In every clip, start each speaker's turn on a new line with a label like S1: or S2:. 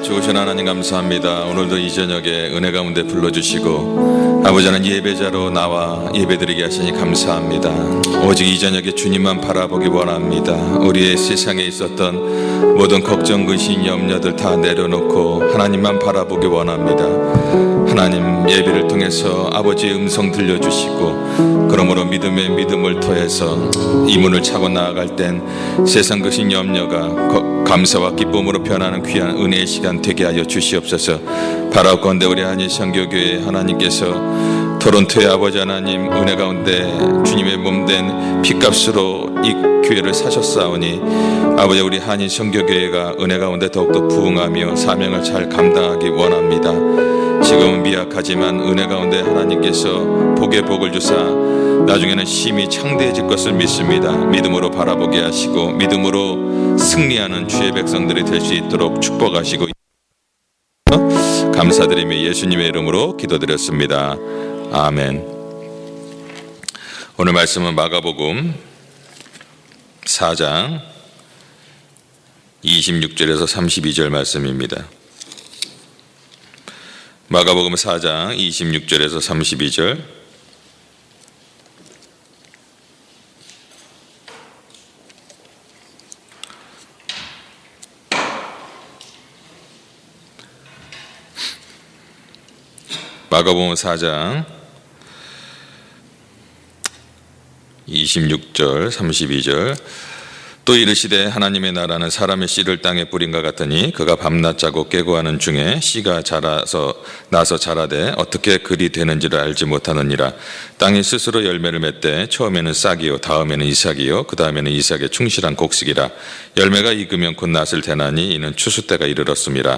S1: 좋으신 하나님 감사합니다. 오늘도 이 저녁에 은혜 가운데 불러주시고 아버지 하나님 예배자로 나와 예배드리게 하시니 감사합니다. 오직 이 저녁에 주님만 바라보기 원합니다. 우리의 세상에 있었던 모든 걱정, 근심, 염려들 다 내려놓고 하나님만 바라보기 원합니다. 하나님 예배를 통해서 아버지의 음성 들려주시고 그러므로 믿음의 믿음을 더해서 이 문을 차고 나아갈 땐 세상 근심 염려가 감사와 기쁨으로 변하는 귀한 은혜의 시간 되게 하여 주시옵소서. 바라옵건대 우리 한인 선교교회 하나님께서 토론토의 아버지 하나님 은혜 가운데 주님의 몸된 핏값으로 이 교회를 사셨사오니 아버지 우리 한인 선교교회가 은혜 가운데 더욱더 부응하며 사명을 잘 감당하기 원합니다. 지금은 미약하지만 은혜 가운데 하나님께서 복의 복을 주사 나중에는 심히 창대해질 것을 믿습니다. 믿음으로 바라보게 하시고 믿음으로 승리하는 주의 백성들이 될 수 있도록 축복하시고 감사드리며 예수님의 이름으로 기도드렸습니다. 아멘. 오늘 말씀은 마가복음 4장 26절에서 32절 말씀입니다. 마가복음 4장 26절에서 32절. 마가복음 4장 26절 32절. 또 이르시되 하나님의 나라는 사람의 씨를 땅에 뿌린과 같으니 그가 밤낮 자고 깨고 하는 중에 씨가 나서 자라되 어떻게 그리 되는지를 알지 못하느니라. 땅이 스스로 열매를 맺되 처음에는 싹이요 다음에는 이삭이요 그 다음에는 이삭의 충실한 곡식이라. 열매가 익으면 곧 낫을 대나니 이는 추수 때가 이르렀음이라.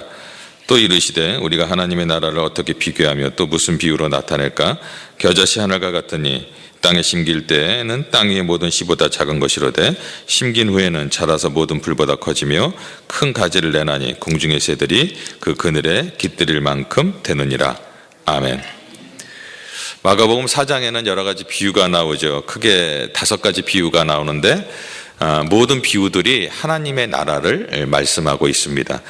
S1: 또 이르시되 우리가 하나님의 나라를 어떻게 비교하며 또 무슨 비유로 나타낼까? 겨자씨 하늘과 같으니 땅에 심길 때에는 땅 위의 모든 씨보다 작은 것이로되 심긴 후에는 자라서 모든 풀보다 커지며 큰 가지를 내나니 공중의 새들이 그 그늘에 깃들일 만큼 되느니라. 아멘. 마가복음 4장에는 여러 가지 비유가 나오죠. 크게 5가지 비유가 나오는데 모든 비유들이 하나님의 나라를 말씀하고 있습니다.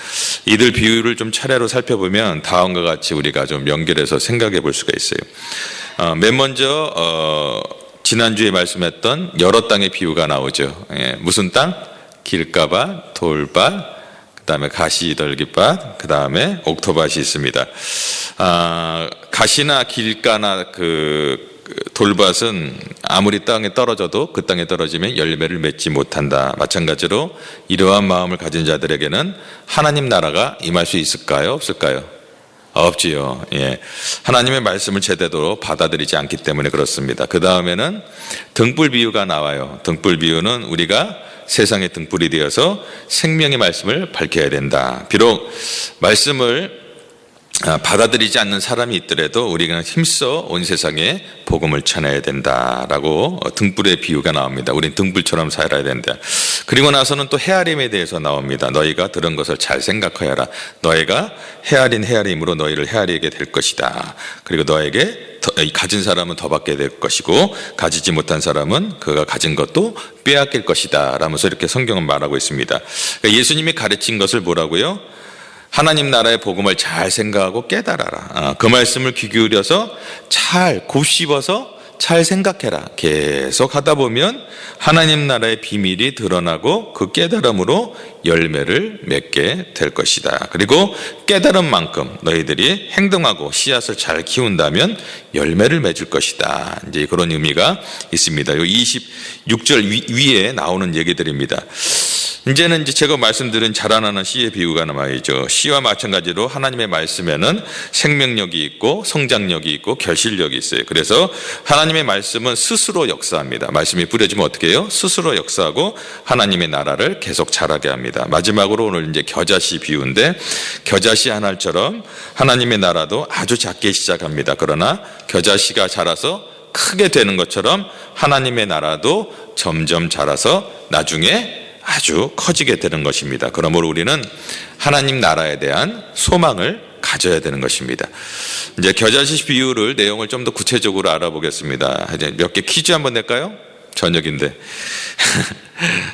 S1: 이들 비유를 좀 차례로 살펴보면 다음과 같이 우리가 좀 연결해서 생각해 볼 수가 있어요. 맨 먼저 지난주에 말씀했던 여러 땅의 비유가 나오죠. 무슨 땅? 길가밭, 돌밭, 그 다음에 가시떨기밭, 그 다음에 옥토밭이 있습니다. 가시나 길가나 돌밭은 아무리 땅에 떨어져도 그 땅에 떨어지면 열매를 맺지 못한다. 마찬가지로 이러한 마음을 가진 자들에게는 하나님 나라가 임할 수 있을까요? 없을까요? 없지요. 예. 하나님의 말씀을 제대로 받아들이지 않기 때문에 그렇습니다. 그 다음에는 등불 비유가 나와요. 등불 비유는 우리가 세상의 등불이 되어서 생명의 말씀을 밝혀야 된다. 비록 말씀을 받아들이지 않는 사람이 있더라도 우리가 힘써 온 세상에 복음을 전해야 된다라고 등불의 비유가 나옵니다. 우린 등불처럼 살아야 된다. 그리고 나서는 또 헤아림에 대해서 나옵니다. 너희가 들은 것을 잘 생각하여라. 너희가 헤아림으로 너희를 헤아리게 될 것이다. 그리고 너에게 가진 사람은 더 받게 될 것이고 가지지 못한 사람은 그가 가진 것도 빼앗길 것이다 라면서 이렇게 성경은 말하고 있습니다. 그러니까 예수님이 가르친 것을 뭐라고요? 하나님 나라의 복음을 잘 생각하고 깨달아라. 그 말씀을 귀 기울여서 잘 곱씹어서 잘 생각해라. 계속 하다 보면 하나님 나라의 비밀이 드러나고 그 깨달음으로 열매를 맺게 될 것이다. 그리고 깨달은 만큼 너희들이 행동하고 씨앗을 잘 키운다면 열매를 맺을 것이다. 이제 그런 의미가 있습니다. 이 26절 위에 나오는 얘기들입니다. 이제는 제가 말씀드린 자라나는 씨의 비유가 남아있죠. 씨와 마찬가지로 하나님의 말씀에는 생명력이 있고 성장력이 있고 결실력이 있어요. 그래서 하나님의 말씀은 스스로 역사합니다. 말씀이 뿌려지면 어떻게 해요? 스스로 역사하고 하나님의 나라를 계속 자라게 합니다. 마지막으로 오늘 이제 겨자씨 비유인데 겨자씨 한 알처럼 하나님의 나라도 아주 작게 시작합니다. 그러나 겨자씨가 자라서 크게 되는 것처럼 하나님의 나라도 점점 자라서 나중에 아주 커지게 되는 것입니다. 그러므로 우리는 하나님 나라에 대한 소망을 가져야 되는 것입니다. 이제 겨자씨 비유를 내용을 좀 더 구체적으로 알아보겠습니다. 이제 몇 개 퀴즈 한번 낼까요? 저녁인데.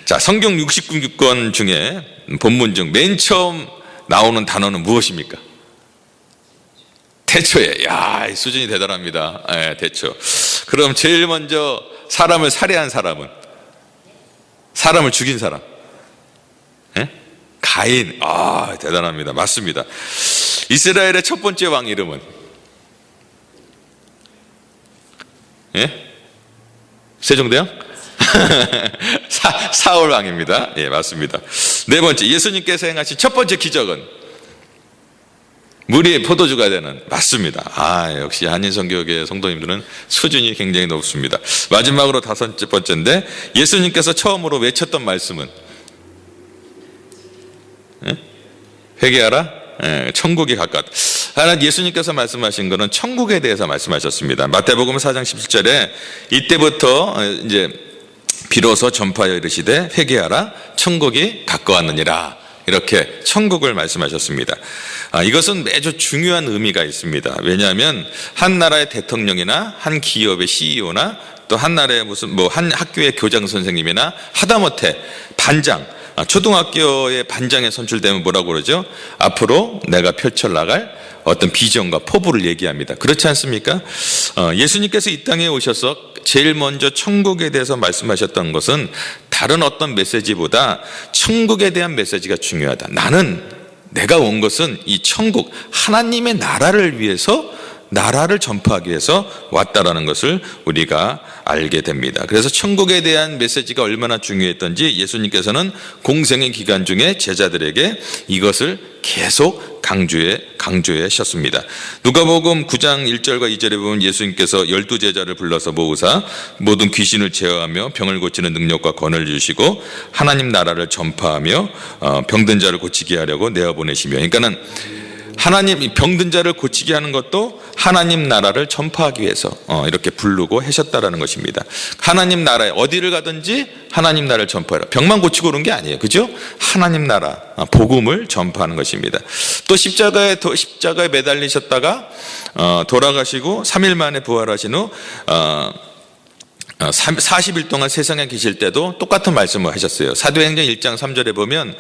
S1: 자, 성경 69권 중에 본문 중 맨 처음 나오는 단어는 무엇입니까? 태초에. 야, 이 수준이 대단합니다. 예, 태초. 그럼 제일 먼저 사람을 살해한 사람은? 사람을 죽인 사람? 예? 가인. 아, 대단합니다. 맞습니다. 이스라엘의 첫 번째 왕 이름은? 예? 세종대왕? 사울 왕입니다. 예, 맞습니다. 네 번째, 예수님께서 행하신 첫 번째 기적은? 물이 포도주가 되는. 맞습니다. 아, 역시 한인선교회 성도님들은 수준이 굉장히 높습니다. 마지막으로 다섯 번째인데, 예수님께서 처음으로 외쳤던 말씀은? 예? 회개하라? 예, 천국이 가까웠다. 하나, 예수님께서 말씀하신 것은 천국에 대해서 말씀하셨습니다. 마태복음 4장 17절에 이때부터 이제 비로소 전파하여 이르시되 회개하라 천국이 가까웠느니라, 이렇게 천국을 말씀하셨습니다. 이것은 매주 중요한 의미가 있습니다. 왜냐하면 한 나라의 대통령이나 한 기업의 CEO나 또 한 나라의 한 학교의 교장 선생님이나 하다못해 반장, 초등학교의 반장에 선출되면 뭐라고 그러죠? 앞으로 내가 펼쳐나갈 어떤 비전과 포부를 얘기합니다. 그렇지 않습니까? 예수님께서 이 땅에 오셔서 제일 먼저 천국에 대해서 말씀하셨던 것은 다른 어떤 메시지보다 천국에 대한 메시지가 중요하다. 내가 온 것은 이 천국, 하나님의 나라를 위해서, 나라를 전파하기 위해서 왔다라는 것을 우리가 알게 됩니다. 그래서 천국에 대한 메시지가 얼마나 중요했던지 예수님께서는 공생의 기간 중에 제자들에게 이것을 계속 강조해 하셨습니다. 누가복음 9장 1절과 2절에 보면 예수님께서 12제자를 불러서 모으사 모든 귀신을 제어하며 병을 고치는 능력과 권한을 주시고 하나님 나라를 전파하며 병든 자를 고치게 하려고 내어보내시며, 그러니까는 하나님 병든 자를 고치게 하는 것도 하나님 나라를 전파하기 위해서 이렇게 부르고 하셨다라는 것입니다. 하나님 나라에 어디를 가든지 하나님 나라를 전파하라. 병만 고치고 그런 게 아니에요. 그죠? 하나님 나라, 복음을 전파하는 것입니다. 또 십자가에 매달리셨다가 돌아가시고 3일 만에 부활하신 후 40일 동안 세상에 계실 때도 똑같은 말씀을 하셨어요. 사도행전 1장 3절에 보면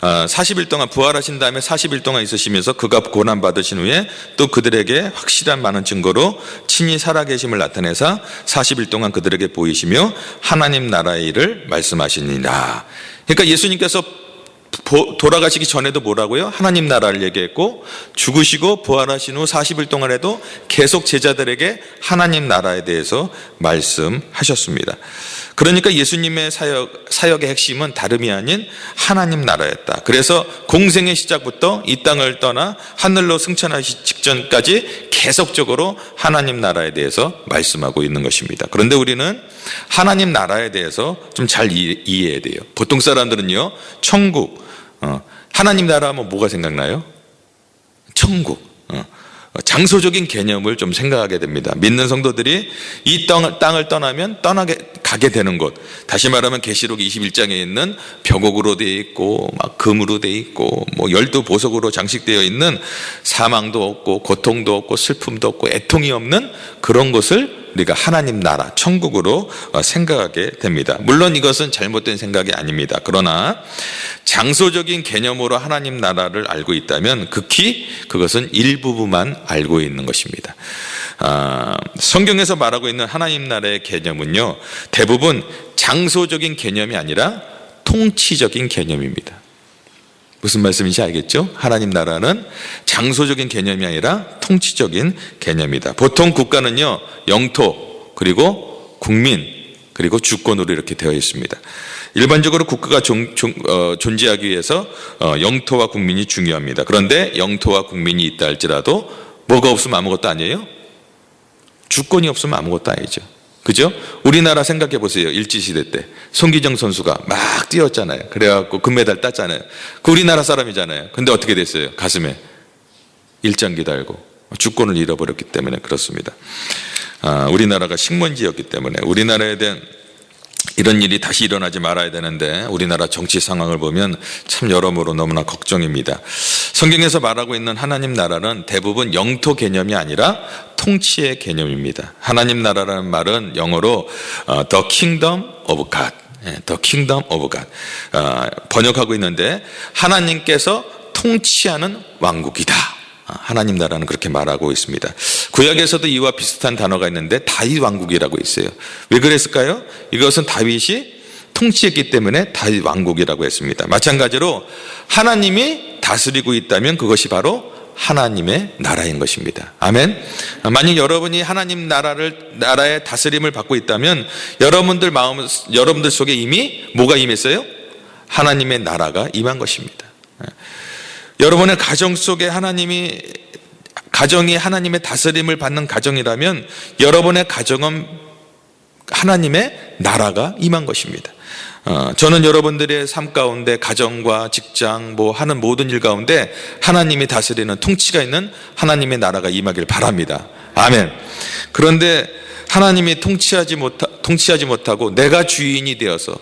S1: 40일 동안 부활하신 다음에 40일 동안 있으시면서 그가 고난받으신 후에 또 그들에게 확실한 많은 증거로 친히 살아계심을 나타내사 40일 동안 그들에게 보이시며 하나님 나라의 일을 말씀하시니라. 그러니까 예수님께서 돌아가시기 전에도 뭐라고요? 하나님 나라를 얘기했고, 죽으시고 부활하신 후 40일 동안에도 계속 제자들에게 하나님 나라에 대해서 말씀하셨습니다. 그러니까 예수님의 사역의 핵심은 다름이 아닌 하나님 나라였다. 그래서 공생의 시작부터 이 땅을 떠나 하늘로 승천하시 직전까지 계속적으로 하나님 나라에 대해서 말씀하고 있는 것입니다. 그런데 우리는 하나님 나라에 대해서 좀 잘 이해해야 돼요. 보통 사람들은요, 천국, 하나님 나라 하면 뭐가 생각나요? 천국, 장소적인 개념을 좀 생각하게 됩니다. 믿는 성도들이 이 땅을 떠나면 가게 되는 곳, 다시 말하면 계시록 21장에 있는 벽옥으로 되어 있고 막 금으로 되어 있고 뭐 12보석으로 장식되어 있는 사망도 없고 고통도 없고 슬픔도 없고 애통이 없는 그런 것을 우리가 하나님 나라, 천국으로 생각하게 됩니다. 물론 이것은 잘못된 생각이 아닙니다. 그러나 장소적인 개념으로 하나님 나라를 알고 있다면 극히 그것은 일부분만 알고 있는 것입니다. 성경에서 말하고 있는 하나님 나라의 개념은요, 대부분 장소적인 개념이 아니라 통치적인 개념입니다. 무슨 말씀인지 알겠죠? 하나님 나라는 장소적인 개념이 아니라 통치적인 개념이다. 보통 국가는요, 영토, 그리고 국민, 그리고 주권으로 이렇게 되어 있습니다. 일반적으로 국가가 존재하기 위해서 영토와 국민이 중요합니다. 그런데 영토와 국민이 있다 할지라도 뭐가 없으면 아무것도 아니에요? 주권이 없으면 아무것도 아니죠. 그죠? 우리나라 생각해 보세요. 일제시대 때 손기정 선수가 막 뛰었잖아요. 그래갖고 금메달 땄잖아요. 그 우리나라 사람이잖아요. 근데 어떻게 됐어요? 가슴에 일장기 달고 주권을 잃어버렸기 때문에 그렇습니다. 우리나라가 식민지였기 때문에 우리나라에 대한 이런 일이 다시 일어나지 말아야 되는데 우리나라 정치 상황을 보면 참 여러모로 너무나 걱정입니다. 성경에서 말하고 있는 하나님 나라는 대부분 영토 개념이 아니라 통치의 개념입니다. 하나님 나라라는 말은 영어로 The Kingdom of God, The Kingdom of God 번역하고 있는데 하나님께서 통치하는 왕국이다. 하나님 나라는 그렇게 말하고 있습니다. 구약에서도 이와 비슷한 단어가 있는데 다윗 왕국이라고 있어요. 왜 그랬을까요? 이것은 다윗이 통치했기 때문에 다윗 왕국이라고 했습니다. 마찬가지로 하나님이 다스리고 있다면 그것이 바로 하나님의 나라인 것입니다. 아멘. 만약 여러분이 하나님 나라의 다스림을 받고 있다면 여러분들 속에 이미 뭐가 임했어요? 하나님의 나라가 임한 것입니다. 여러분의 가정 속에 가정이 하나님의 다스림을 받는 가정이라면 여러분의 가정은 하나님의 나라가 임한 것입니다. 저는 여러분들의 삶 가운데 가정과 직장 하는 모든 일 가운데 하나님이 다스리는 통치가 있는 하나님의 나라가 임하길 바랍니다. 아멘. 그런데 하나님이 통치하지 못하고 내가 주인이 되어서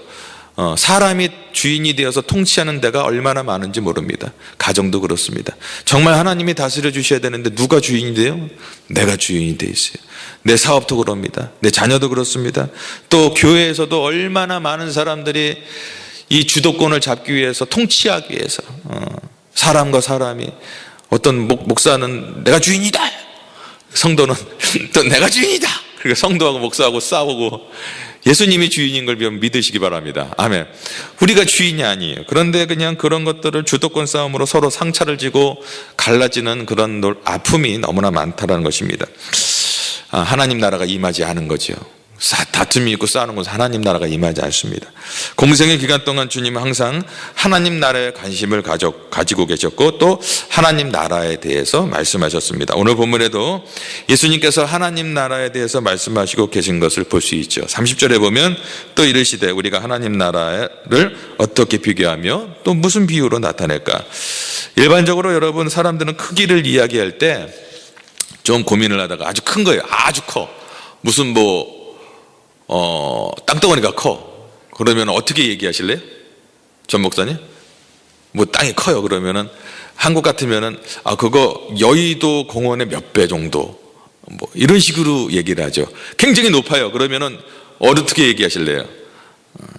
S1: 사람이 주인이 되어서 통치하는 데가 얼마나 많은지 모릅니다. 가정도 그렇습니다. 정말 하나님이 다스려 주셔야 되는데 누가 주인이 돼요? 내가 주인이 돼 있어요. 내 사업도 그럽니다. 내 자녀도 그렇습니다. 또 교회에서도 얼마나 많은 사람들이 이 주도권을 잡기 위해서 통치하기 위해서 사람과 사람이 어떤 목사는 내가 주인이다. 성도는 또 내가 주인이다. 그러니까 성도하고 목사하고 싸우고 예수님이 주인인 걸 믿으시기 바랍니다. 아멘. 우리가 주인이 아니에요. 그런데 그냥 그런 것들을 주도권 싸움으로 서로 상처를 지고 갈라지는 그런 아픔이 너무나 많다는 것입니다. 하나님 나라가 임하지 않은 거죠. 다툼이 있고 싸우는 것은 하나님 나라가 임하지 않습니다. 공생의 기간 동안 주님은 항상 하나님 나라에 관심을 가지고 계셨고 또 하나님 나라에 대해서 말씀하셨습니다. 오늘 본문에도 예수님께서 하나님 나라에 대해서 말씀하시고 계신 것을 볼 수 있죠. 30절에 보면 또 이르시되 우리가 하나님 나라를 어떻게 비교하며 또 무슨 비유로 나타낼까? 일반적으로 여러분 사람들은 크기를 이야기할 때 좀 고민을 하다가 아주 큰 거예요. 아주 커. 무슨 땅덩어리가 커. 그러면 어떻게 얘기하실래요? 전 목사님? 땅이 커요. 그러면은 한국 같으면은 그거 여의도 공원의 몇 배 정도 이런 식으로 얘기를 하죠. 굉장히 높아요. 그러면은 어떻게 얘기하실래요?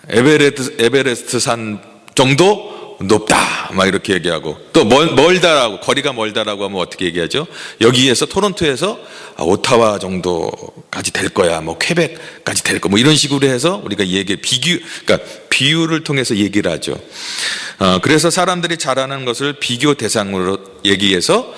S1: 에베레스트 산 정도 높다 이렇게 얘기하고 또 멀다라고 거리가 멀다라고 하면 어떻게 얘기하죠? 여기에서 토론토에서 오타와 정도까지 될 거야 퀘벡까지 될 거 이런 식으로 해서 우리가 그러니까 비유를 통해서 얘기를 하죠. 그래서 사람들이 잘하는 것을 비교 대상으로 얘기해서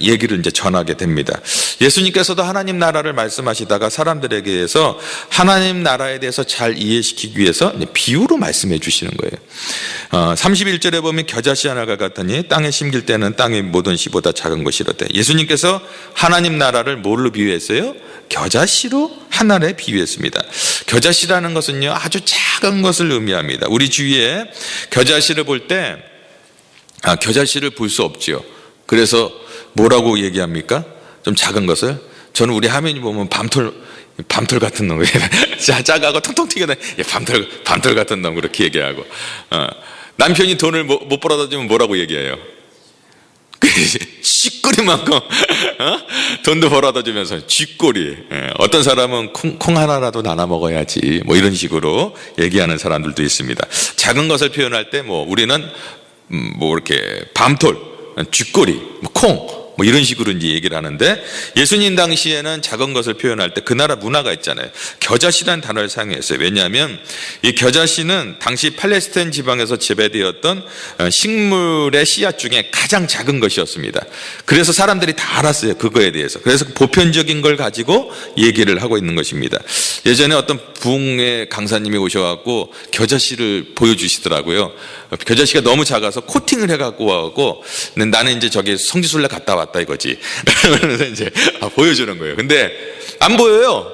S1: 얘기를 이제 전하게 됩니다. 예수님께서도 하나님 나라를 말씀하시다가 사람들에게서 하나님 나라에 대해서 잘 이해시키기 위해서 비유로 말씀해 주시는 거예요. 31절에 보면 겨자씨 하나가 같으니 땅에 심길 때는 땅의 모든 씨보다 작은 것이로되 예수님께서 하나님 나라를 뭘로 비유했어요? 겨자씨로 하나를 비유했습니다. 겨자씨라는 것은요 아주 작은 것을 의미합니다. 우리 주위에 겨자씨를 볼 때 겨자씨를 볼 수 없지요. 그래서 뭐라고 얘기합니까? 좀 작은 것을 저는 우리 화면이 보면 밤톨 같은 놈 작아고 통통 튀겨나온 밤톨 같은 놈 그렇게 얘기하고 남편이 돈을 못 벌어다 주면 뭐라고 얘기해요? 쥐꼬리만큼 돈도 벌어다 주면서 쥐꼬리. 어떤 사람은 콩 하나라도 나눠 먹어야지 이런 식으로 얘기하는 사람들도 있습니다. 작은 것을 표현할 때 우리는 이렇게 밤톨, 쥐꼬리, 콩 이런 식으로 이제 얘기를 하는데 예수님 당시에는 작은 것을 표현할 때 그 나라 문화가 있잖아요. 겨자씨라는 단어를 사용했어요. 왜냐하면 이 겨자씨는 당시 팔레스타인 지방에서 재배되었던 식물의 씨앗 중에 가장 작은 것이었습니다. 그래서 사람들이 다 알았어요. 그거에 대해서. 그래서 보편적인 걸 가지고 얘기를 하고 있는 것입니다. 예전에 어떤 부흥의 강사님이 오셔갖고 겨자씨를 보여주시더라고요. 겨자씨가 너무 작아서 코팅을 해갖고 와갖고 나는 이제 저기 성지순례 갔다 왔다 이거지. 그러면서 이제 보여주는 거예요. 근데 안 보여요.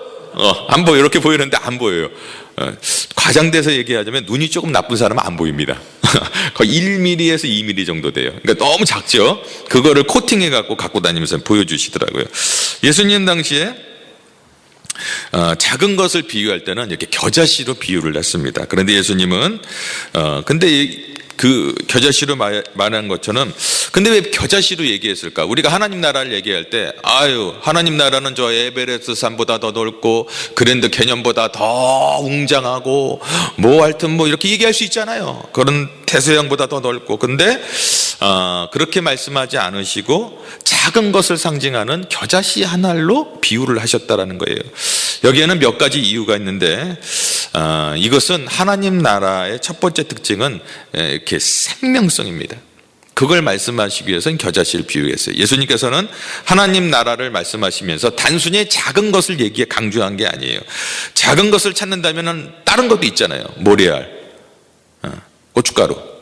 S1: 안 보여. 이렇게 보이는데 안 보여요. 과장돼서 얘기하자면 눈이 조금 나쁜 사람은 안 보입니다. 거의 1mm에서 2mm 정도 돼요. 그러니까 너무 작죠. 그거를 코팅해갖고 갖고 다니면서 보여주시더라고요. 예수님 당시에 작은 것을 비유할 때는 이렇게 겨자씨로 비유를 했습니다. 그런데 예수님은 근데 그 겨자씨로 말하는 것처럼, 근데 왜 겨자씨로 얘기했을까? 우리가 하나님 나라를 얘기할 때, 아유, 하나님 나라는 저 에베레스트 산보다 더 넓고 그랜드 캐년보다 더 웅장하고 뭐 하여튼 뭐 이렇게 얘기할 수 있잖아요. 그런 대서양보다 더 넓고. 근데 그렇게 말씀하지 않으시고 작은 것을 상징하는 겨자씨 한 알로 비유를 하셨다라는 거예요. 여기에는 몇 가지 이유가 있는데, 이것은 하나님 나라의 첫 번째 특징은 이렇게 생명성입니다. 그걸 말씀하시기 위해서는 겨자씨를 비유했어요. 예수님께서는 하나님 나라를 말씀하시면서 단순히 작은 것을 강조한 게 아니에요. 작은 것을 찾는다면 다른 것도 있잖아요. 모래알, 고춧가루,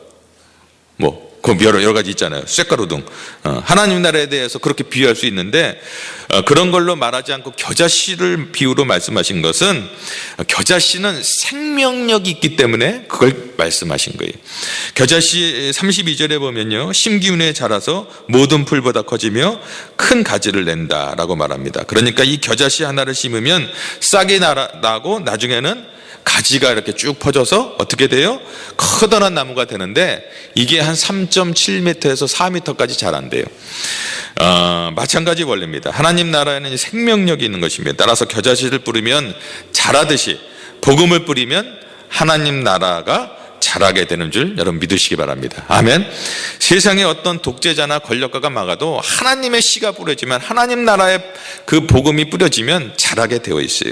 S1: 그 여러 가지 있잖아요. 쇳가루 등. 하나님 나라에 대해서 그렇게 비유할 수 있는데, 그런 걸로 말하지 않고 겨자씨를 비유로 말씀하신 것은, 겨자씨는 생명력이 있기 때문에 그걸 말씀하신 거예요. 겨자씨 32절에 보면요, 심기운에 자라서 모든 풀보다 커지며 큰 가지를 낸다라고 말합니다. 그러니까 이 겨자씨 하나를 심으면 싹이 나고 나중에는 가지가 이렇게 쭉 퍼져서 어떻게 돼요? 커다란 나무가 되는데, 이게 한 3.7m에서 4m까지 자란대요. 마찬가지 원리입니다. 하나님 나라에는 생명력이 있는 것입니다. 따라서 겨자씨를 뿌리면 자라듯이 복음을 뿌리면 하나님 나라가 자라게 되는 줄 여러분 믿으시기 바랍니다. 아멘. 세상에 어떤 독재자나 권력가가 막아도 하나님의 씨가 뿌려지면, 하나님 나라의 그 복음이 뿌려지면 자라게 되어 있어요.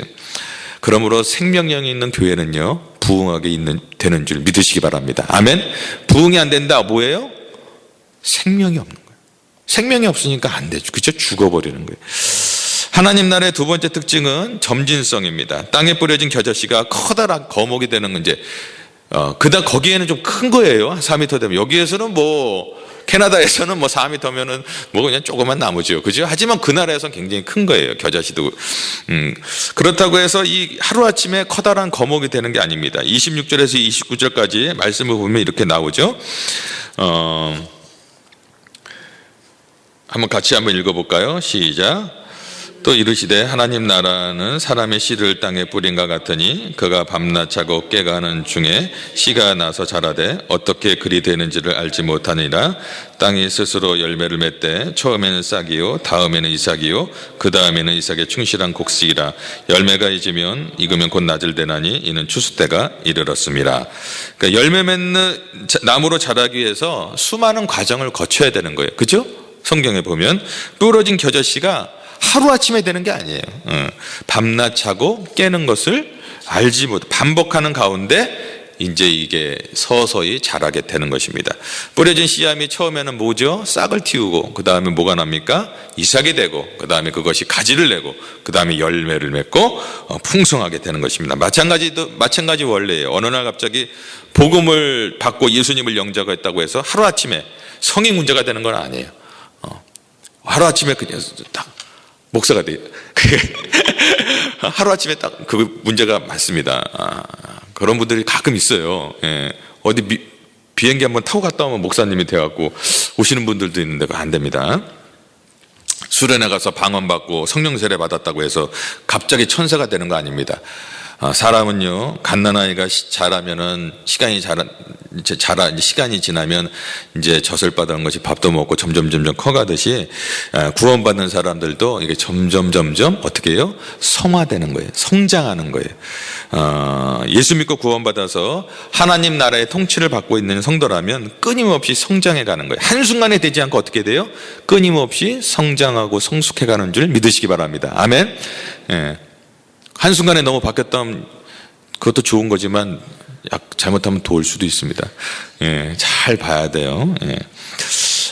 S1: 그러므로 생명력이 있는 교회는요, 부흥하게 되는 줄 믿으시기 바랍니다. 아멘. 부흥이 안 된다, 뭐예요? 생명이 없는 거예요. 생명이 없으니까 안 되죠. 그렇죠? 죽어버리는 거예요. 하나님 나라의 두 번째 특징은 점진성입니다. 땅에 뿌려진 겨자씨가 커다란 거목이 되는 건 이제 거기에는 좀 큰 거예요. 4m 되면. 여기에서는 캐나다에서는 4m면은 그냥 조그만 나무죠. 그죠? 하지만 그 나라에서는 굉장히 큰 거예요. 겨자씨도. 그렇다고 해서 이 하루아침에 커다란 거목이 되는 게 아닙니다. 26절에서 29절까지 말씀을 보면 이렇게 나오죠. 같이 한번 읽어볼까요? 시작. 또 이르시되 하나님 나라는 사람의 씨를 땅에 뿌린과 같으니 그가 밤낮 자고 깨가 하는 중에 씨가 나서 자라되 어떻게 그리 되는지를 알지 못하니라. 땅이 스스로 열매를 맺되 처음에는 싹이요 다음에는 이삭이요 그 다음에는 이삭의 충실한 곡식이라. 열매가 익으면 곧 낮을 되나니 이는 추수 때가 이르렀습니다. 그러니까 열매 맺는 나무로 자라기 위해서 수많은 과정을 거쳐야 되는 거예요. 그죠? 성경에 보면 부러진 겨자씨가 하루아침에 되는 게 아니에요. 밤낮 자고 깨는 것을 알지 못, 반복하는 가운데 이제 이게 서서히 자라게 되는 것입니다. 뿌려진 씨앗이 처음에는 뭐죠? 싹을 틔우고, 그 다음에 뭐가 납니까? 이삭이 되고, 그 다음에 그것이 가지를 내고, 그 다음에 열매를 맺고 풍성하게 되는 것입니다. 마찬가지 원리예요. 어느 날 갑자기 복음을 받고 예수님을 영접했다고 해서 하루아침에 성인 문제가 되는 건 아니에요. 하루아침에 그냥 딱 목사가 돼요. 하루아침에 딱 그 문제가 많습니다. 그런 분들이 가끔 있어요. 예. 어디 비행기 한번 타고 갔다 오면 목사님이 돼갖고 오시는 분들도 있는데 그거 안 됩니다. 수련회 가서 방언받고 성령 세례 받았다고 해서 갑자기 천사가 되는 거 아닙니다. 사람은요, 갓난아이가 자라면은 시간이 지나면 이제 젖을 받는 것이 밥도 먹고 점점 커가듯이 구원받는 사람들도 이게 점점 어떻게 해요? 성화되는 거예요. 성장하는 거예요. 예수 믿고 구원받아서 하나님 나라의 통치를 받고 있는 성도라면 끊임없이 성장해 가는 거예요. 한순간에 되지 않고 어떻게 돼요? 끊임없이 성장하고 성숙해 가는 줄 믿으시기 바랍니다. 아멘. 예. 한순간에 너무 바뀌었다면 그것도 좋은 거지만 잘못하면 도울 수도 있습니다. 예, 잘 봐야 돼요. 예.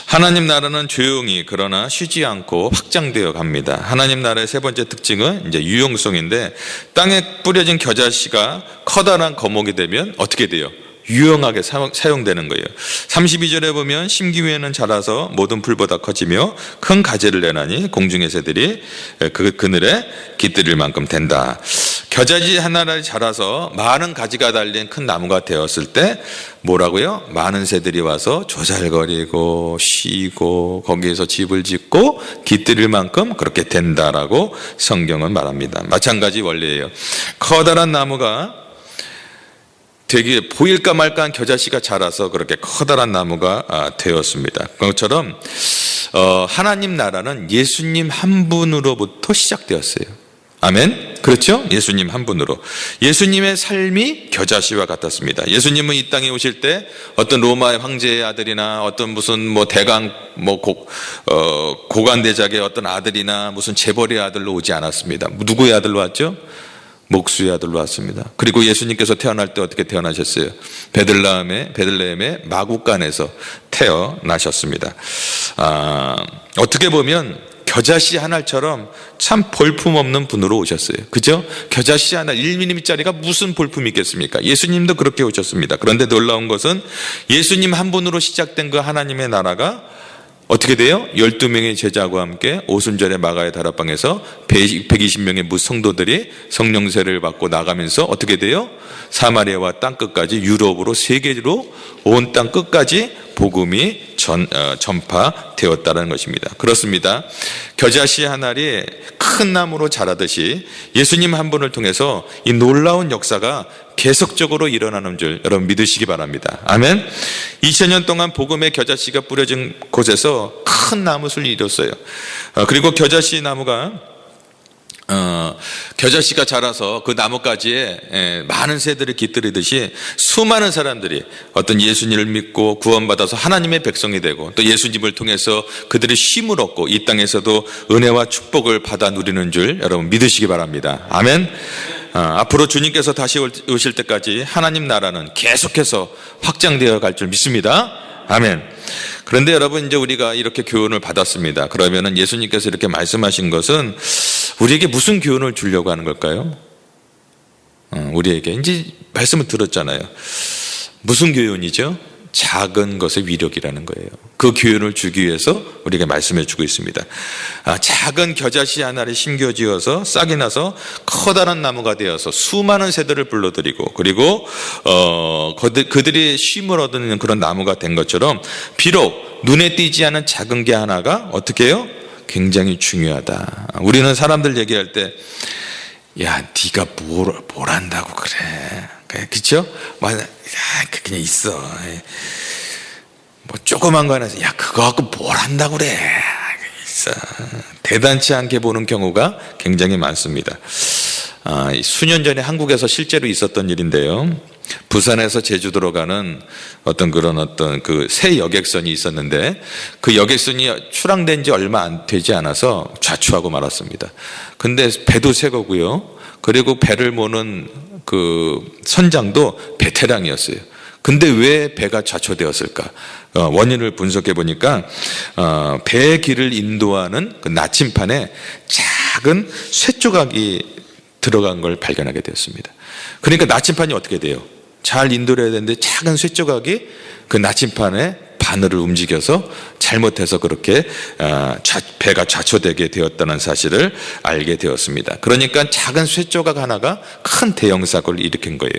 S1: 하나님 나라는 조용히 그러나 쉬지 않고 확장되어 갑니다. 하나님 나라의 세 번째 특징은 이제 유용성인데, 땅에 뿌려진 겨자씨가 커다란 거목이 되면 어떻게 돼요? 유용하게 사용되는 거예요. 32절에 보면 심기 위에는 자라서 모든 풀보다 커지며 큰 가지를 내나니 공중의 새들이 그 그늘에 깃들일 만큼 된다. 겨자씨 하나를 자라서 많은 가지가 달린 큰 나무가 되었을 때 뭐라고요? 많은 새들이 와서 조잘거리고 쉬고 거기에서 집을 짓고 깃들일 만큼 그렇게 된다라고 성경은 말합니다. 마찬가지 원리예요. 커다란 나무가 되게 보일까 말까한 겨자씨가 자라서 그렇게 커다란 나무가 되었습니다. 그것처럼 하나님 나라는 예수님 한 분으로부터 시작되었어요. 아멘. 그렇죠? 예수님 한 분으로. 예수님의 삶이 겨자씨와 같았습니다. 예수님은 이 땅에 오실 때 어떤 로마의 황제의 아들이나 어떤 무슨 뭐 대강 고관대작의 어떤 아들이나 무슨 재벌의 아들로 오지 않았습니다. 누구의 아들로 왔죠? 목수의 아들로 왔습니다. 그리고 예수님께서 태어날 때 어떻게 태어나셨어요? 베들레헴의 마구간에서 태어나셨습니다. 어떻게 보면 겨자씨 한 알처럼 참 볼품없는 분으로 오셨어요. 그죠? 겨자씨 한 알 1mm짜리가 무슨 볼품이 있겠습니까? 예수님도 그렇게 오셨습니다. 그런데 놀라운 것은 예수님 한 분으로 시작된 그 하나님의 나라가 어떻게 돼요? 12명의 제자와 함께 오순절에 마가의 다락방에서 120명의 무성도들이 성령세를 받고 나가면서 어떻게 돼요? 사마리아와 땅끝까지, 유럽으로, 세계로 온 땅 끝까지 복음이 전파되었다는 것입니다. 그렇습니다. 겨자씨 한 알이 큰 나무로 자라듯이 예수님 한 분을 통해서 이 놀라운 역사가 계속적으로 일어나는 줄 여러분 믿으시기 바랍니다. 아멘. 2000년 동안 복음의 겨자씨가 뿌려진 곳에서 큰 나무술이 이뤘어요. 그리고 겨자씨 나무가 겨자씨가 자라서 그 나뭇가지에 많은 새들이 깃들이듯이 수많은 사람들이 어떤 예수님을 믿고 구원받아서 하나님의 백성이 되고 또 예수님을 통해서 그들이 쉼을 얻고 이 땅에서도 은혜와 축복을 받아 누리는 줄 여러분 믿으시기 바랍니다. 아멘. 앞으로 주님께서 다시 오실 때까지 하나님 나라는 계속해서 확장되어 갈 줄 믿습니다. 아멘. 그런데 여러분 이제 우리가 이렇게 교훈을 받았습니다. 그러면은 예수님께서 이렇게 말씀하신 것은 우리에게 무슨 교훈을 주려고 하는 걸까요? 우리에게 이제 말씀을 들었잖아요. 무슨 교훈이죠? 작은 것의 위력이라는 거예요. 그 교훈을 주기 위해서 우리가 말씀해 주고 있습니다. 작은 겨자씨 하나를 심겨지어서 싹이 나서 커다란 나무가 되어서 수많은 새들을 불러들이고 그리고 그들이 쉼을 얻는 그런 나무가 된 것처럼 비록 눈에 띄지 않은 작은 게 하나가 어떻게 해요? 굉장히 중요하다. 우리는 사람들 얘기할 때 야, 네가 뭘 한다고 그래. 그쵸? 그냥 있어. 뭐 조그만 거 하나서 야, 그거 갖고 뭘 한다고 그래. 있어. 대단치 않게 보는 경우가 굉장히 많습니다. 수년 전에 한국에서 실제로 있었던 일인데요. 부산에서 제주도로 가는 어떤 그 새 여객선이 있었는데 그 여객선이 출항된 지 얼마 안 되지 않아서 좌초하고 말았습니다. 근데 배도 새 거고요. 그리고 배를 모는 그 선장도 베테랑이었어요. 근데 왜 배가 좌초되었을까? 원인을 분석해 보니까 배의 길을 인도하는 그 나침판에 작은 쇠조각이 들어간 걸 발견하게 되었습니다. 그러니까 나침판이 어떻게 돼요? 잘 인도를 해야 되는데 작은 쇠조각이 그 나침판의 바늘을 움직여서 잘못해서 그렇게 배가 좌초되게 되었다는 사실을 알게 되었습니다. 그러니까 작은 쇠조각 하나가 큰 대형 사고를 일으킨 거예요.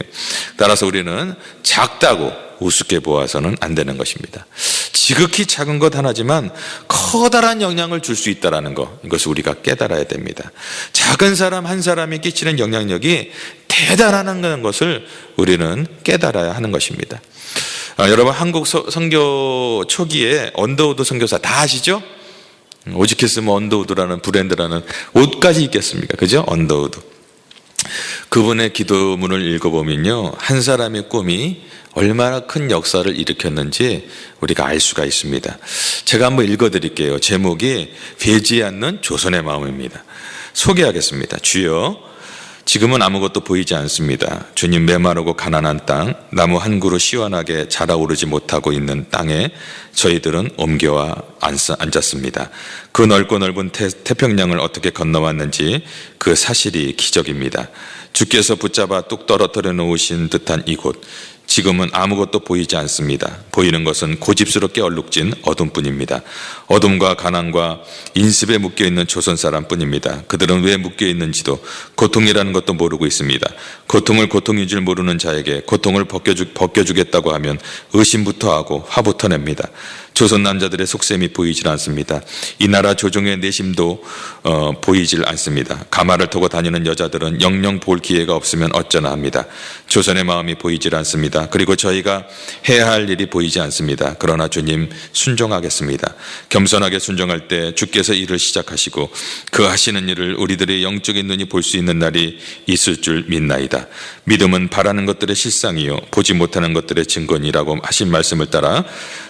S1: 따라서 우리는 작다고 우습게 보아서는 안 되는 것입니다. 지극히 작은 것 하나지만 커다란 영향을 줄 수 있다는 것, 이것을 우리가 깨달아야 됩니다. 작은 사람 한 사람이 끼치는 영향력이 대단하다는 것을 우리는 깨달아야 하는 것입니다. 여러분 한국 선교 초기에 언더우드 선교사 다 아시죠? 오직했으면 언더우드라는 브랜드라는 옷까지 있겠습니까? 그죠? 언더우드. 그분의 기도문을 읽어보면요, 한 사람의 꿈이 얼마나 큰 역사를 일으켰는지 우리가 알 수가 있습니다. 제가 한번 읽어드릴게요. 제목이 배지 않는 조선의 마음입니다. 소개하겠습니다. 주여, 지금은 아무것도 보이지 않습니다. 주님, 메마르고 가난한 땅, 나무 한 그루 시원하게 자라오르지 못하고 있는 땅에 저희들은 옮겨와 앉았습니다. 그 넓고 넓은 태평양을 어떻게 건너왔는지 그 사실이 기적입니다. 주께서 붙잡아 뚝 떨어뜨려 놓으신 듯한 이곳, 지금은 아무것도 보이지 않습니다. 보이는 것은 고집스럽게 얼룩진 어둠뿐입니다. 어둠과 가난과 인습에 묶여있는 조선 사람뿐입니다. 그들은 왜 묶여있는지도 고통이라는 것도 모르고 있습니다. 고통을 고통인 줄 모르는 자에게 고통을 벗겨주겠다고 하면 의심부터 하고 화부터 냅니다. 조선 남자들의 속셈이 보이질 않습니다. 이 나라 조정의 내심도 보이질 않습니다. 가마를 타고 다니는 여자들은 영영 볼 기회가 없으면 어쩌나 합니다. 조선의 마음이 보이질 않습니다. 그리고 저희가 해야 할 일이 보이지 않습니다. 그러나 주님 순종하겠습니다. 겸손하게 순종할 때 주께서 일을 시작하시고 그 하시는 일을 우리들의 영적인 눈이 볼 수 있는 날이 있을 줄 믿나이다. 믿음은 바라는 것들의 실상이요 보지 못하는 것들의 증거니라고 하신 말씀을 따라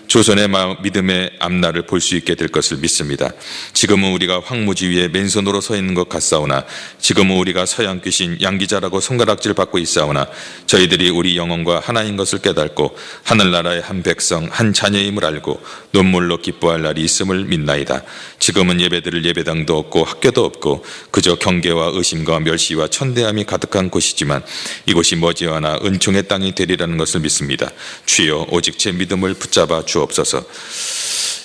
S1: 조선의 믿음의 앞날을 볼 수 있게 될 것을 믿습니다. 지금은 우리가 황무지 위에 맨손으로 서 있는 것 같사오나 지금은 우리가 서양 귀신 양기자라고 손가락질 받고 있사오나 저희들이 우리 영혼과 하나인 것을 깨닫고 하늘나라의 한 백성 한 자녀임을 알고 눈물로 기뻐할 날이 있음을 믿나이다. 지금은 예배드릴 예배당도 없고 학교도 없고 그저 경계와 의심과 멸시와 천대함이 가득한 곳이지만 이곳이 머지않아 은총의 땅이 되리라는 것을 믿습니다. 주여 오직 제 믿음을 붙잡아 주옵소서.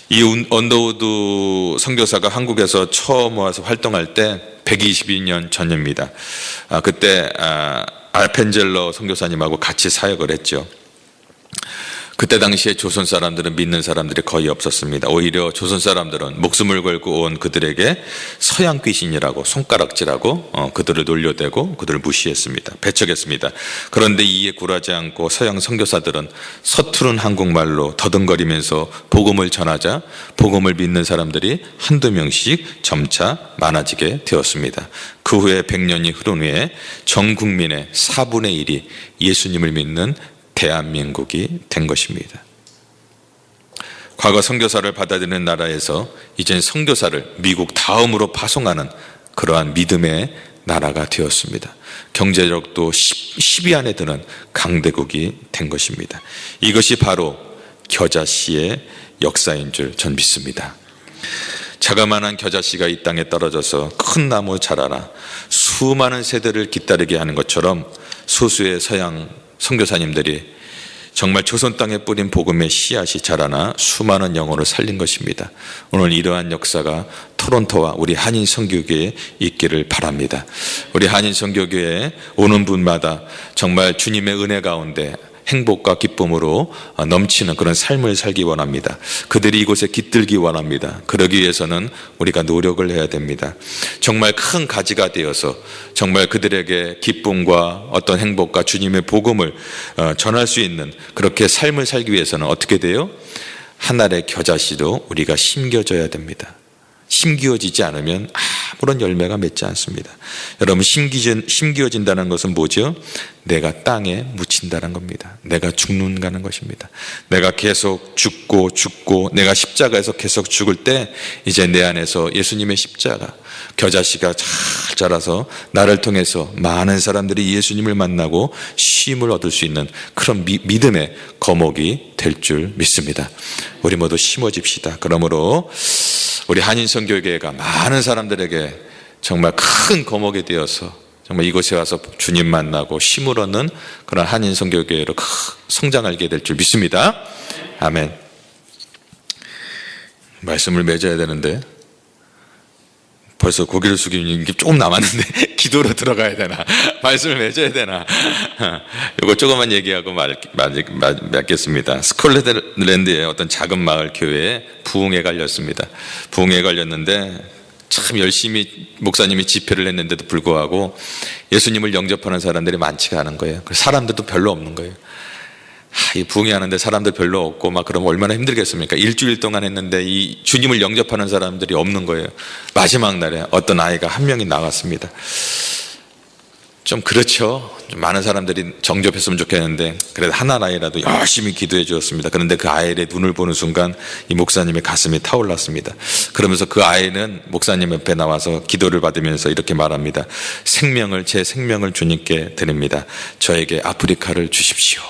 S1: 이 언더우드 선교사가 한국에서 처음 와서 활동할 때 122년 전입니다. 그때 알펜젤러 선교사님하고 같이 사역을 했죠. 그때 당시에 조선 사람들은 믿는 사람들이 거의 없었습니다. 오히려 조선 사람들은 목숨을 걸고 온 그들에게 서양 귀신이라고 손가락질하고 그들을 놀려대고 그들을 무시했습니다. 배척했습니다. 그런데 이에 굴하지 않고 서양 선교사들은 서투른 한국말로 더듬거리면서 복음을 전하자 복음을 믿는 사람들이 한두 명씩 점차 많아지게 되었습니다. 그 후에 100년이 흐른 후에 전 국민의 4분의 1이 예수님을 믿는 대한민국이 된 것입니다. 과거 선교사를 받아들이는 나라에서 이젠 선교사를 미국 다음으로 파송하는 그러한 믿음의 나라가 되었습니다. 경제력도 10위 안에 드는 강대국이 된 것입니다. 이것이 바로 겨자씨의 역사인 줄 전 믿습니다. 자그마한 겨자씨가 이 땅에 떨어져서 큰 나무 자라나 수많은 세대를 기다리게 하는 것처럼 소수의 서양 선교사님들이 정말 조선 땅에 뿌린 복음의 씨앗이 자라나 수많은 영혼을 살린 것입니다. 오늘 이러한 역사가 토론토와 우리 한인 선교교회에 있기를 바랍니다. 우리 한인 선교교회에 오는 분마다 정말 주님의 은혜 가운데 행복과 기쁨으로 넘치는 그런 삶을 살기 원합니다. 그들이 이곳에 깃들기 원합니다. 그러기 위해서는 우리가 노력을 해야 됩니다. 정말 큰 가지가 되어서 정말 그들에게 기쁨과 어떤 행복과 주님의 복음을 전할 수 있는 그렇게 삶을 살기 위해서는 어떻게 돼요? 한 알의 겨자씨도 우리가 심겨줘야 됩니다. 심기어지지 않으면 아무런 열매가 맺지 않습니다. 여러분, 심기어진다는 것은 뭐죠? 내가 땅에 묻힌다는 겁니다. 내가 죽는다는 것입니다. 내가 계속 죽고 내가 십자가에서 계속 죽을 때 이제 내 안에서 예수님의 십자가 겨자씨가 잘 자라서 나를 통해서 많은 사람들이 예수님을 만나고 쉼을 얻을 수 있는 그런 믿음의 거목이 될 줄 믿습니다. 우리 모두 심어집시다. 그러므로 우리 한인선교회가 많은 사람들에게 정말 큰 거목이 되어서 정말 이곳에 와서 주님 만나고 쉼을 얻는 그런 한인선교회로 성장하게 될 줄 믿습니다. 아멘. 말씀을 맺어야 되는데 벌써 고개를 숙이는 게 조금 남았는데 기도로 들어가야 되나 말씀을 맺어야 되나 이거 조금만 얘기하고 맺겠습니다. 스콜렛랜드의 어떤 작은 마을 교회에 부흥회 걸렸습니다. 부흥회 걸렸는데 참 열심히 목사님이 집회를 했는데도 불구하고 예수님을 영접하는 사람들이 많지가 않은 거예요. 사람들도 별로 없는 거예요. 이 부흥회 하는데 사람들 별로 없고 막 그러면 얼마나 힘들겠습니까? 일주일 동안 했는데 이 주님을 영접하는 사람들이 없는 거예요. 마지막 날에 어떤 아이가 한 명이 나왔습니다. 좀 그렇죠. 좀 많은 사람들이 정접했으면 좋겠는데 그래도 하나 아이라도 열심히 기도해 주었습니다. 그런데 그 아이의 눈을 보는 순간 이 목사님의 가슴이 타올랐습니다. 그러면서 그 아이는 목사님 옆에 나와서 기도를 받으면서 이렇게 말합니다. 제 생명을 주님께 드립니다. 저에게 아프리카를 주십시오.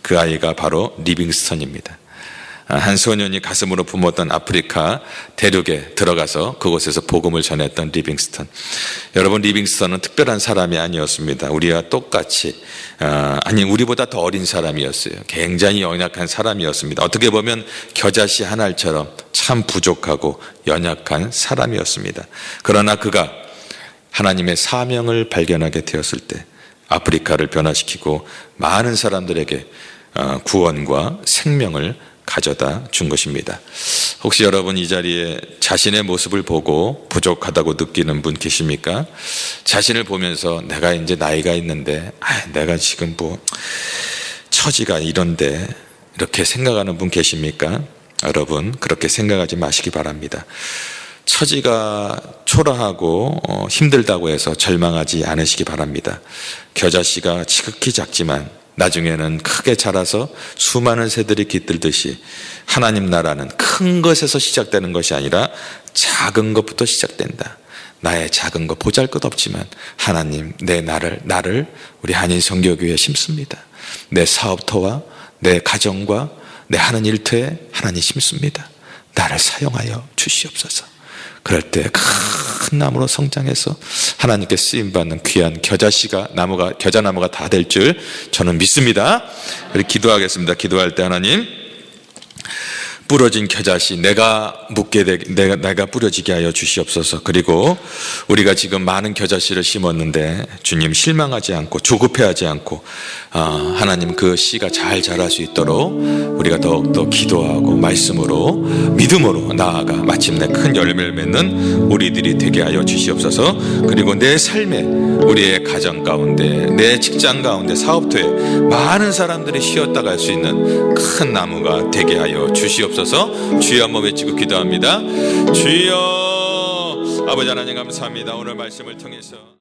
S1: 그 아이가 바로 리빙스턴입니다. 한 소년이 가슴으로 품었던 아프리카 대륙에 들어가서 그곳에서 복음을 전했던 리빙스턴. 여러분, 리빙스턴은 특별한 사람이 아니었습니다. 우리와 똑같이 우리보다 더 어린 사람이었어요. 굉장히 연약한 사람이었습니다. 어떻게 보면 겨자씨 한 알처럼 참 부족하고 연약한 사람이었습니다. 그러나 그가 하나님의 사명을 발견하게 되었을 때 아프리카를 변화시키고 많은 사람들에게 구원과 생명을 가져다 준 것입니다. 혹시 여러분 이 자리에 자신의 모습을 보고 부족하다고 느끼는 분 계십니까? 자신을 보면서 내가 이제 나이가 있는데 내가 지금 뭐 처지가 이런데 이렇게 생각하는 분 계십니까? 여러분 그렇게 생각하지 마시기 바랍니다. 처지가 초라하고 힘들다고 해서 절망하지 않으시기 바랍니다. 겨자씨가 지극히 작지만 나중에는 크게 자라서 수많은 새들이 깃들듯이 하나님 나라는 큰 것에서 시작되는 것이 아니라 작은 것부터 시작된다. 나의 작은 것 보잘것없지만 하나님 내 나를 우리 한인선교교회에 심습니다. 내 사업터와 내 가정과 내 하는 일터에 하나님 심습니다. 나를 사용하여 주시옵소서. 그럴 때 큰 나무로 성장해서 하나님께 쓰임받는 귀한 겨자나무가 다 될 줄 저는 믿습니다. 그리고 기도하겠습니다. 기도할 때 하나님 부러진 겨자씨 내가 부러지게 하여 주시옵소서. 그리고 우리가 지금 많은 겨자씨를 심었는데 주님 실망하지 않고 조급해하지 않고 하나님 그 씨가 잘 자랄 수 있도록 우리가 더욱더 기도하고 말씀으로 믿음으로 나아가 마침내 큰 열매를 맺는 우리들이 되게 하여 주시옵소서. 그리고 내 삶에 우리의 가정 가운데 내 직장 가운데 사업터에 많은 사람들이 쉬었다 갈 수 있는 큰 나무가 되게 하여 주시옵소서. 주여 한번 외치고 기도합니다. 주여 아버지 하나님 감사합니다. 오늘 말씀을 통해서